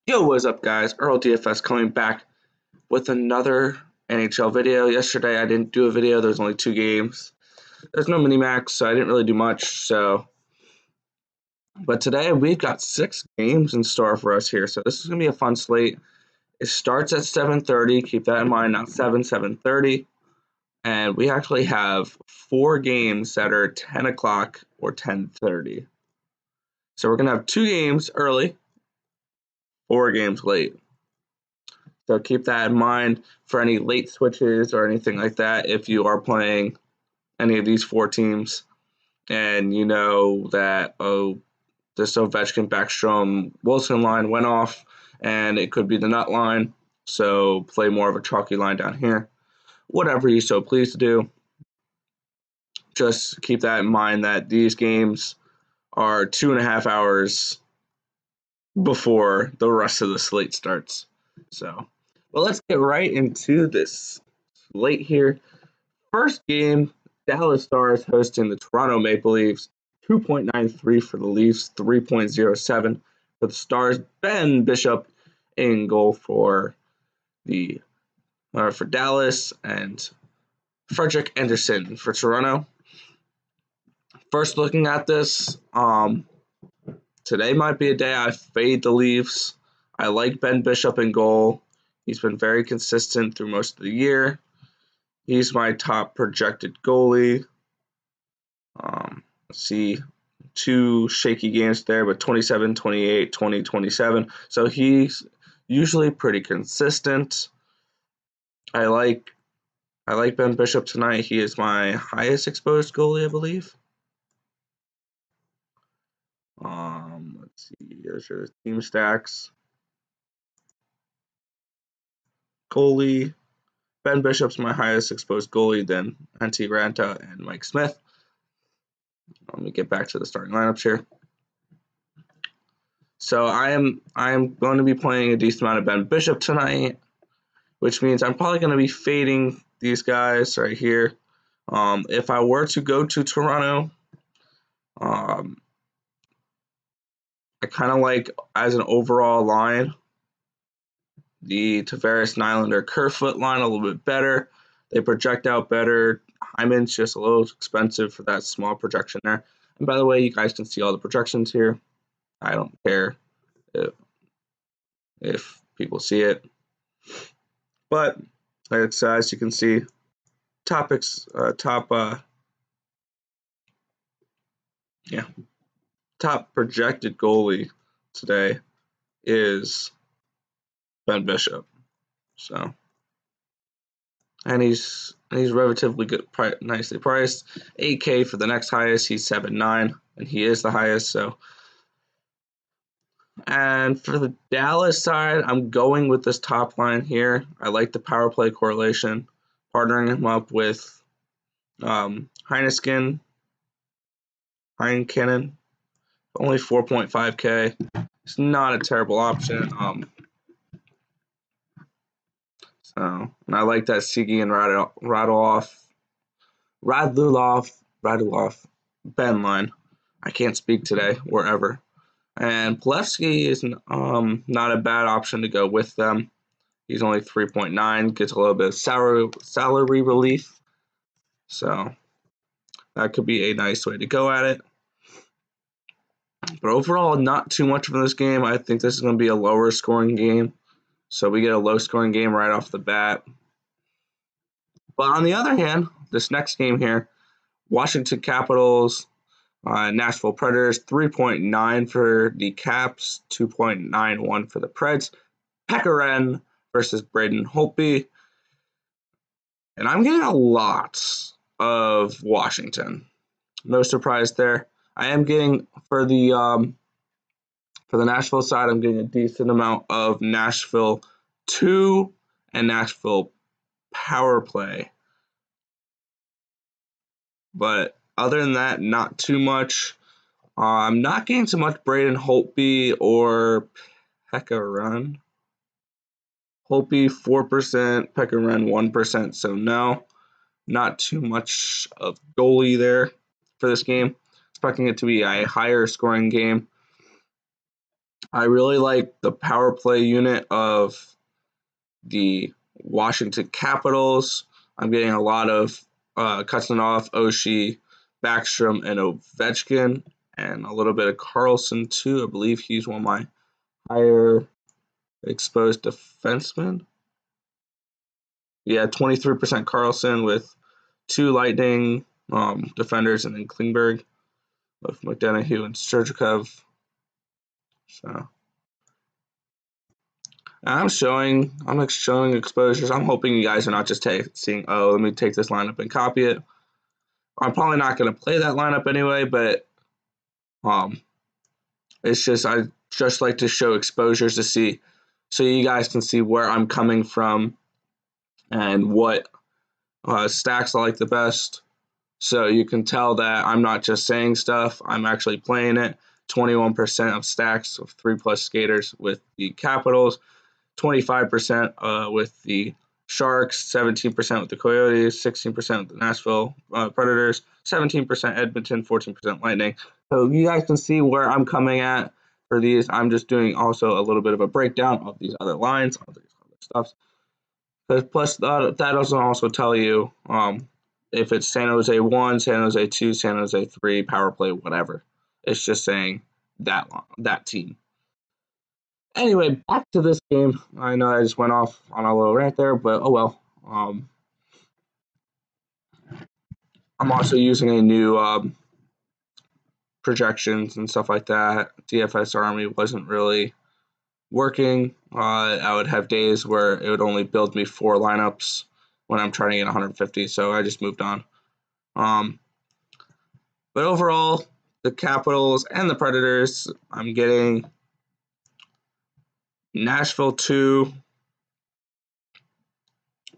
Yo, what's up, guys? Earl DFS coming back with another NHL video. Yesterday I didn't do a video. There's only 2 games. There's no mini-max, so I didn't really do much. But today we've got 6 games in store for us here. So this is going to be a fun slate. It starts at 7:30. Keep that in mind, not 7:30. And we actually have 4 games that are 10 o'clock or 10:30. So we're going to have 2 games early, 4 games late. So keep that in mind for any late switches or anything like that. If you are playing any of these 4 teams and you know that, this Ovechkin, Backstrom, Wilson line went off and it could be the nut line, so play more of a chalky line down here. Whatever you so please to do, just keep that in mind that these games are 2.5 hours before the rest of the slate starts. Well, let's get right into this slate here. First game, Dallas Stars hosting the Toronto Maple Leafs. 2.93 for the Leafs, 3.07 for the Stars. Ben Bishop in goal for Dallas, and Frederick Anderson for Toronto. First, looking at this, today might be a day I fade the Leafs. I like Ben Bishop in goal. He's been very consistent through most of the year. He's my top projected goalie. Let's see, 2 shaky games there, but 27, 28, 20, 27. So he's usually pretty consistent. I like Ben Bishop tonight. He is my highest exposed goalie, I believe. Let's see, here's your team stacks. Goalie, Ben Bishop's my highest exposed goalie, then Antti Ranta and Mike Smith. Let me get back to the starting lineups here. So I am going to be playing a decent amount of Ben Bishop tonight, which means I'm probably going to be fading these guys right here. If I were to go to Toronto, I kind of like, as an overall line, the Tavares, Nylander, Kerfoot line a little bit better. They project out better. Hyman's just a little expensive for that small projection there. And by the way, you guys can see all the projections here. I don't care if people see it. But it's, as you can see, top projected goalie today is Ben Bishop. So, and he's relatively good, nicely priced. 8K for the next highest. He's 7.9, and he is the highest. So, and for the Dallas side, I'm going with this top line here. I like the power play correlation, partnering him up with Heineken, only 4.5K. It's not a terrible option. And I like that Sigi and Radulov Ben line. I can't speak today, wherever. And Plevsky is not a bad option to go with them. He's only 3.9, gets a little bit of salary relief. So that could be a nice way to go at it. But overall, not too much from this game. I think this is going to be a lower scoring game. So we get a low scoring game right off the bat. But on the other hand, this next game here, Washington Capitals, Nashville Predators, 3.9 for the Caps, 2.91 for the Preds. Pekaren versus Braden Holtby. And I'm getting a lot of Washington. No surprise there. I am getting, for the Nashville side, I'm getting a decent amount of Nashville 2 and Nashville power play. But other than that, not too much. I'm not getting so much Braden Holtby or Pekka. Holtby 4%, Pekka 1%. So no, not too much of goalie there for this game. Expecting it to be a higher scoring game. I really like the power play unit of the Washington Capitals. I'm getting a lot of Kuznetsov, Oshie, Backstrom, and Ovechkin, and a little bit of Carlson too. I believe he's one of my higher exposed defensemen. Yeah, 23% Carlson with 2 Lightning defenders, and then Klingberg with McDonough and Sturgikov. So I'm showing exposures. I'm hoping you guys are not just seeing, oh, let me take this lineup and copy it. I'm probably not going to play that lineup anyway, but it's just I just like to show exposures to see, so you guys can see where I'm coming from and what stacks I like the best. So you can tell that I'm not just saying stuff, I'm actually playing it. 21% of stacks of 3+ skaters with the Capitals, 25% with the Sharks, 17% with the Coyotes, 16% with the Nashville Predators, 17% Edmonton, 14% Lightning. So you guys can see where I'm coming at for these. I'm just doing also a little bit of a breakdown of these other lines, of these other stuffs. Plus, that doesn't also tell you if it's San Jose 1, San Jose 2, San Jose 3, power play, whatever. It's just saying that team. Anyway, back to this game. I know I just went off on a little rant there, but oh well. I'm also using a new projections and stuff like that. DFS Army wasn't really working. I would have days where it would only build me 4 lineups when I'm trying to get 150, so I just moved on. But overall, the Capitals and the Predators, I'm getting Nashville 2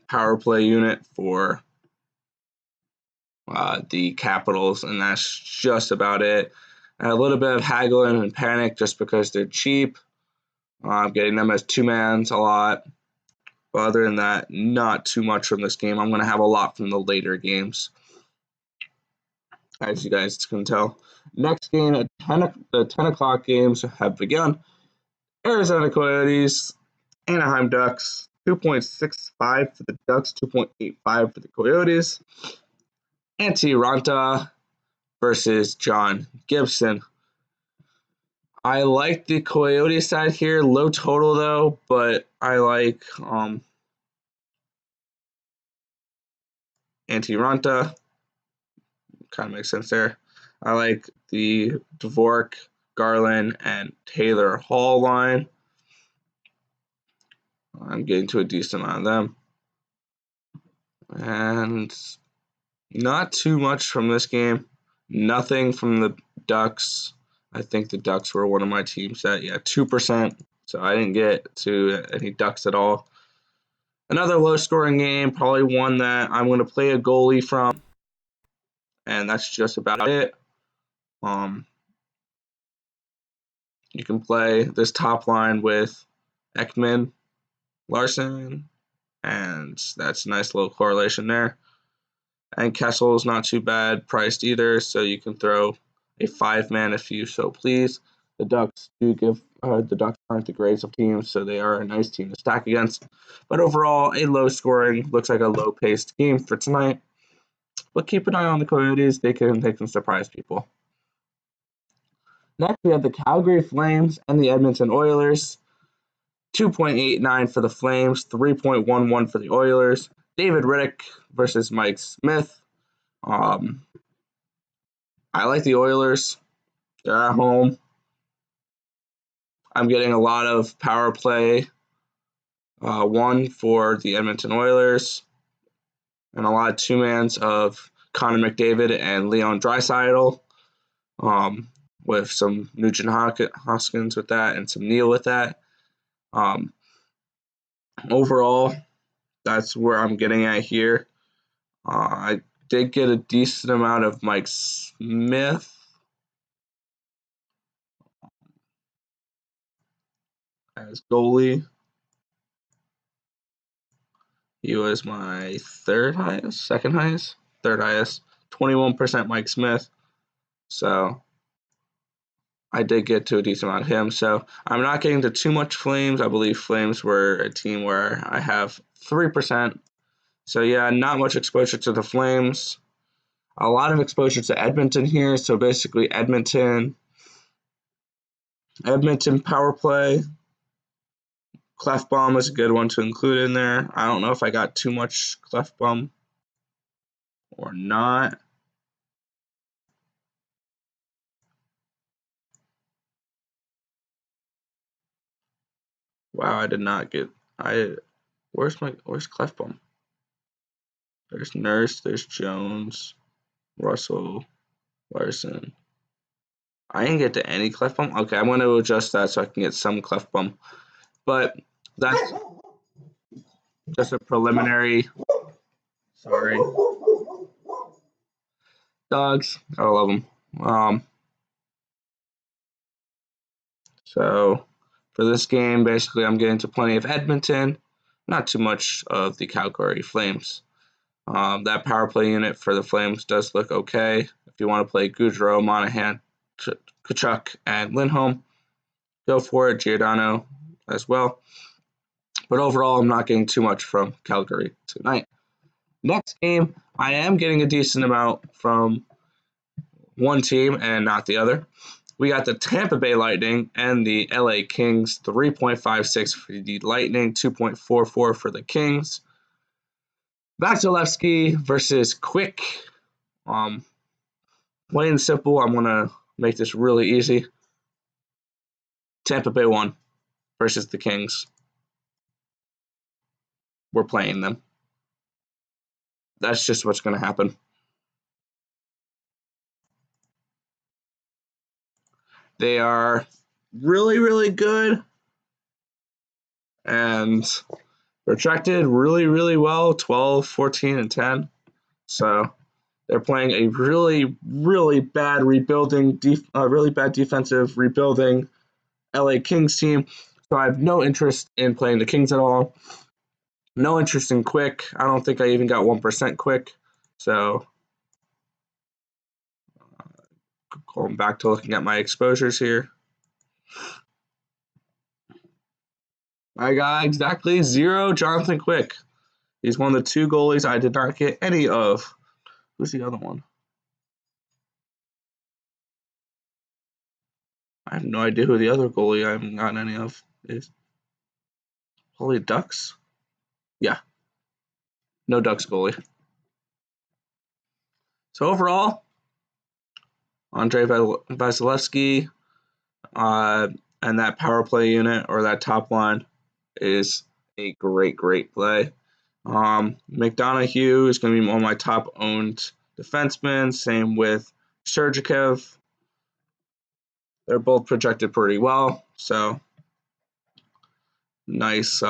power play unit for the Capitals, and that's just about it. And a little bit of haggling and panic just because they're cheap. I'm getting them as 2-mans a lot. But other than that, not too much from this game. I'm going to have a lot from the later games, as you guys can tell. Next game, the 10 o'clock games have begun. Arizona Coyotes, Anaheim Ducks, 2.65 for the Ducks, 2.85 for the Coyotes. Antti Ranta versus John Gibson. I like the Coyote side here, low total though, but I like Antti Ranta. Kind of makes sense there. I like the Dvorak, Garland, and Taylor Hall line. I'm getting to a decent amount of them. And not too much from this game. Nothing from the Ducks. I think the Ducks were one of my teams that, 2%. So I didn't get to any Ducks at all. Another low-scoring game, probably one that I'm going to play a goalie from. And that's just about it. You can play this top line with Ekman, Larson, and that's a nice little correlation there. And Kessel is not too bad priced either, so you can throw a 5-man if you so please. The Ducks aren't the greatest of teams, so they are a nice team to stack against. But overall, a low scoring, looks like a low paced game for tonight. But keep an eye on the Coyotes; they can surprise people. Next, we have the Calgary Flames and the Edmonton Oilers. 2.89 for the Flames, 3.11 for the Oilers. David Riddick versus Mike Smith. I like the Oilers. They're at home. I'm getting a lot of power play. 1 for the Edmonton Oilers, and a lot of 2-mans of Connor McDavid and Leon Draisaitl, with some Nugent Hoskins with that and some Neal with that. Overall, that's where I'm getting at here. I did get a decent amount of Mike Smith. As goalie. He was my second highest, third highest. 21% Mike Smith. So I did get to a decent amount of him, so I'm not getting to too much Flames. I believe Flames were a team where I have 3%. So yeah, not much exposure to the Flames. A lot of exposure to Edmonton here. So basically Edmonton power play. Clefbaum is a good one to include in there. I don't know if I got too much Clefbaum or not. Wow, I did not get. Where's Clefbaum? There's Nurse. There's Jones, Russell, Larson. I didn't get to any Clefbaum. Okay, I'm going to adjust that so I can get some Clefbaum. But that's just a preliminary. Sorry, dogs. I love them. So for this game, basically, I'm getting to plenty of Edmonton, not too much of the Calgary Flames. That power play unit for the Flames does look okay. If you want to play Gaudreau, Monahan, Tkachuk, and Lindholm, go for it. Giordano as well. But overall, I'm not getting too much from Calgary tonight. Next game, I am getting a decent amount from one team and not the other. We got the Tampa Bay Lightning and the LA Kings, 3.56 for the Lightning, 2.44 for the Kings. Vasilevsky versus Quick. Plain and simple, I'm going to make this really easy. Tampa Bay won versus the Kings. We're playing them. That's just what's going to happen. They are really, really good and projected really, really well, 12, 14, and 10. So they're playing a really, really bad really bad defensive rebuilding LA Kings team. So I have no interest in playing the Kings at all. No interest in Quick. I don't think I even got 1% Quick. So going back to looking at my exposures here. I got exactly 0 Jonathan Quick. He's one of the 2 goalies I did not get any of. Who's the other one? I have no idea who the other goalie I haven't gotten any of is. Holy Ducks? Yeah. No Ducks goalie. So overall, Andrei Vasilevsky and that power play unit or that top line is a great, great play. McDonough is going to be one of my top owned defensemen. Same with Sergachev. They're both projected pretty well. So nice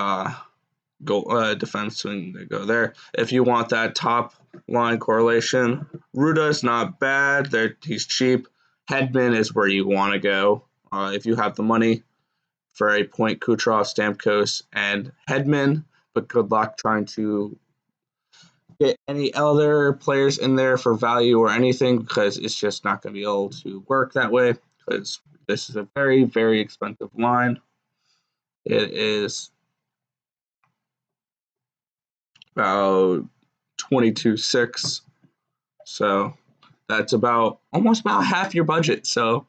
goal defense to go there. If you want that top line correlation, Ruda's not bad. He's cheap. Hedman is where you want to go if you have the money for a point. Kucherov, Stamkos, and Hedman. But good luck trying to get any other players in there for value or anything because it's just not going to be able to work that way because this is a very, very expensive line. It is about 22.6, so that's almost about half your budget. So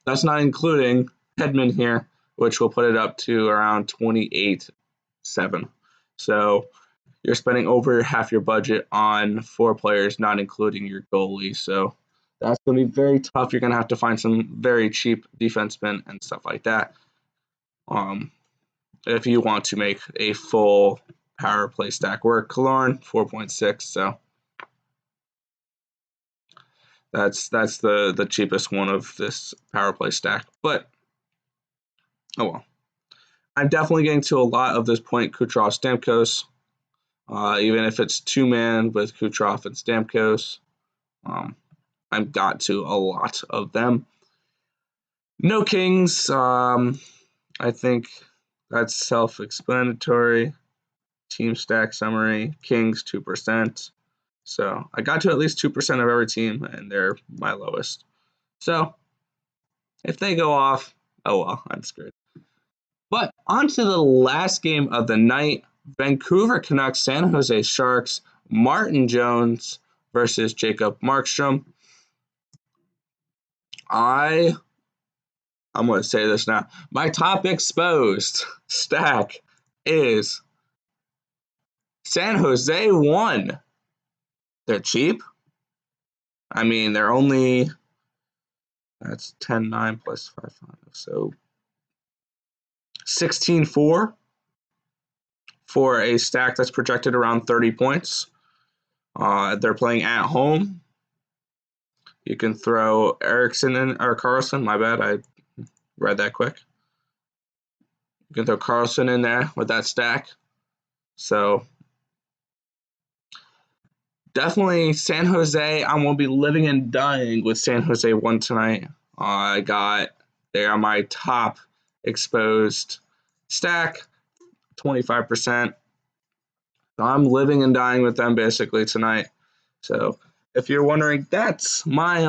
that's not including Hedman here, which will put it up to around 28.7. So you're spending over half your budget on 4 players, not including your goalie. So that's going to be very tough. You're going to have to find some very cheap defensemen and stuff like that if you want to make a full power play stack work. Killorn, 4.6. So that's the cheapest one of this power play stack. But, oh well. I'm definitely getting to a lot of this point Kucherov Stamkos. Even if it's 2-man with Kucherov and Stamkos, I've got to a lot of them. No Kings. I think that's self-explanatory. Team stack summary. Kings 2%. So I got to at least 2% of every team, and they're my lowest. So If they go off, oh well, I'm screwed. But on to the last game of the night. Vancouver Canucks, San Jose Sharks, Martin Jones versus Jacob Markstrom. I'm going to say this now. My top exposed stack is San Jose 1. They're cheap. I mean, they're only, that's 10-9 plus 5-5. So 16-4 for a stack that's projected around 30 points. They're playing at home. You can throw Erickson in, or Carlson, my bad, I read that quick. You can throw Carlson in there with that stack. So definitely San Jose. I'm going to be living and dying with San Jose 1 tonight. They are my top exposed stack, 25%. So I'm living and dying with them basically tonight. So if you're wondering, that's my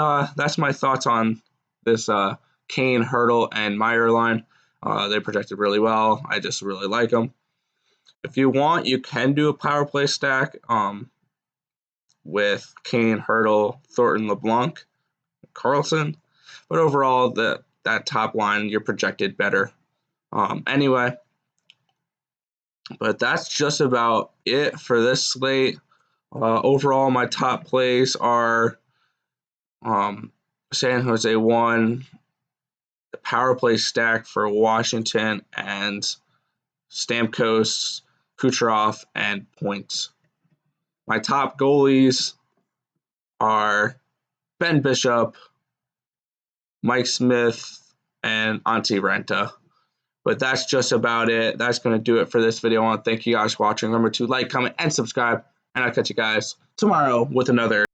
thoughts on this Kane, Hurdle, and Meyer line. They projected really well. I just really like them. If you want, you can do a power play stack with Kane, Hurdle, Thornton, LeBlanc, Carlson. But overall, that top line, you're projected better. Anyway, but that's just about it for this slate. Overall, my top plays are San Jose 1, the power play stack for Washington, and Stamkos, Kucherov, and points. My top goalies are Ben Bishop, Mike Smith, and Antti Ranta. But that's just about it. That's going to do it for this video. I want to thank you guys for watching. Remember to like, comment, and subscribe. And I'll catch you guys tomorrow with another